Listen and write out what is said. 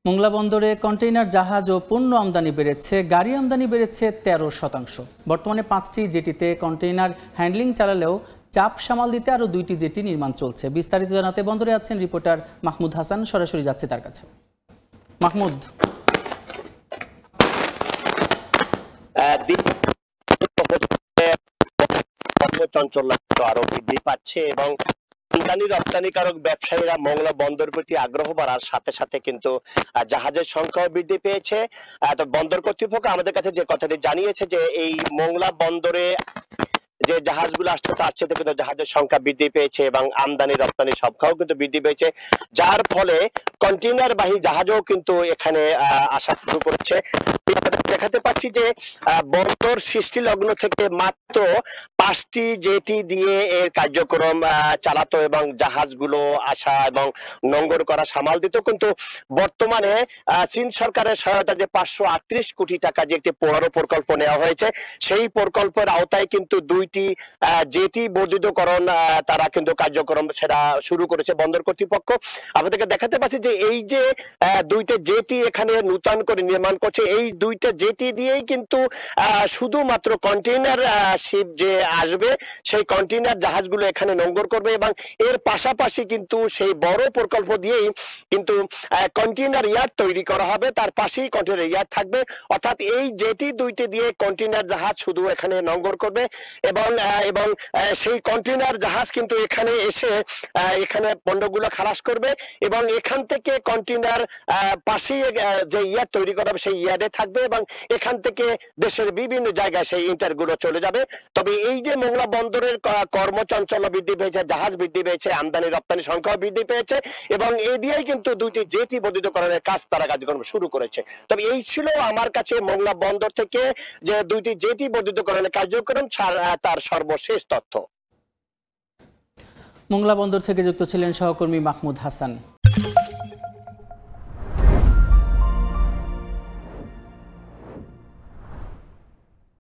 মোংলা বন্দরে কন্টেইনার জাহাজ ও পণ্য আমদানি বেড়েছে, গাড়ি আমদানি বেড়েছে 13%। বর্তমানে 5টি জেটিতে কন্টেইনার হ্যান্ডলিং চালালেও চাপ সামাল দিতে আরও 2টি জেটি নির্মাণ চলছে। বিস্তারিত জানাতে বন্দরে আছেন রিপোর্টার মাহমুদ হাসান, সরাসরি যাচ্ছে তার কাছে। মাহমুদ, চঞ্চলতা আরো বৃদ্ধি পাচ্ছে এবং আমদানি রপ্তানিকারক ব্যবসায়ীরা মোংলা বন্দর প্রতি আগ্রহ বাড়ার সাথে সাথে কিন্তু জাহাজের সংখ্যাও বৃদ্ধি পেয়েছে। তো বন্দর কর্তৃপক্ষ আমাদের কাছে যে কথাটি জানিয়েছে যে এই মোংলা বন্দরে যে জাহাজগুলো আসছে তার চেয়ে কিন্তু জাহাজের সংখ্যা বৃদ্ধি পেয়েছে এবং আমদানি রপ্তানি সংখ্যাও কিন্তু বৃদ্ধি পেয়েছে, যার ফলে কন্টেইনার বাহী জাহাজও কিন্তু এখানে আসা শুরু করেছে। দেখাতে পাচ্ছি যে বন্দর সৃষ্টি লগ্ন থেকে মাত্র 5টি জেটি দিয়ে এর কার্যক্রম চালাতো এবং জাহাজগুলো আসা এবং নোঙ্গর করা সামাল দিত, কিন্তু বর্তমানে চীন সরকারের সহায়তায় যে 538 কোটি টাকা যে একটি পৌর প্রকল্প নেওয়া হয়েছে, সেই প্রকল্পের আওতায় কিন্তু 2টি জেটি বর্ধিতকরণ তারা কিন্তু কার্যক্রম সেটা শুরু করেছে বন্দর কর্তৃপক্ষ। আমাদেরকে দেখাতে পাচ্ছি যে এই যে 2টা জেটি এখানে নূতন করে নির্মাণ করছে, এই 2টা জেটি দিয়েই কিন্তু শুধুমাত্র কন্টেইনার শিপ যে আসবে সেই কন্টেইনার জাহাজগুলো এখানে নোঙ্গর করবে এবং এর পাশাপাশি কিন্তু সেই বড় প্রকল্প দিয়েই কিন্তু কন্টেইনার ইয়ার্ড তৈরি করা হবে, তার পাশেই কন্টেইনার ইয়ার্ড থাকবে। অর্থাৎ এই জেটি 2টি দিয়ে কন্টেইনার জাহাজ শুধু এখানে নোঙ্গর করবে এবং সেই কন্টেইনার জাহাজ কিন্তু এখানে এসে এখানে পণ্যগুলো খালাস করবে এবং এখান থেকে কন্টেইনার পাশেই যে ইয়ার্ড তৈরি করা হবে সেই ইয়ার্ডে থাকবে এবং এখান থেকে দেশের বিভিন্ন জায়গায় সেই ইন্টারগুলো চলে যাবে। তবে এই যে মোংলা বন্দরের কর্মচঞ্চল বৃদ্ধি পেয়েছে, জাহাজ বৃদ্ধি পেয়েছে, আমদানি রপ্তানি সংখ্যাও বৃদ্ধি পেয়েছে এবং এই দিয়েই কিন্তু 2টি জেটি বর্ধিতকরণের কাজ তারা কার্যক্রম শুরু করেছে। তবে এই ছিল আমার কাছে মোংলা বন্দর থেকে যে 2টি জেটি বর্ধিতকরণের কার্যক্রম তার সর্বশেষ তথ্য। মোংলা বন্দর থেকে যুক্ত ছিলেন সহকর্মী মাহমুদ হাসান।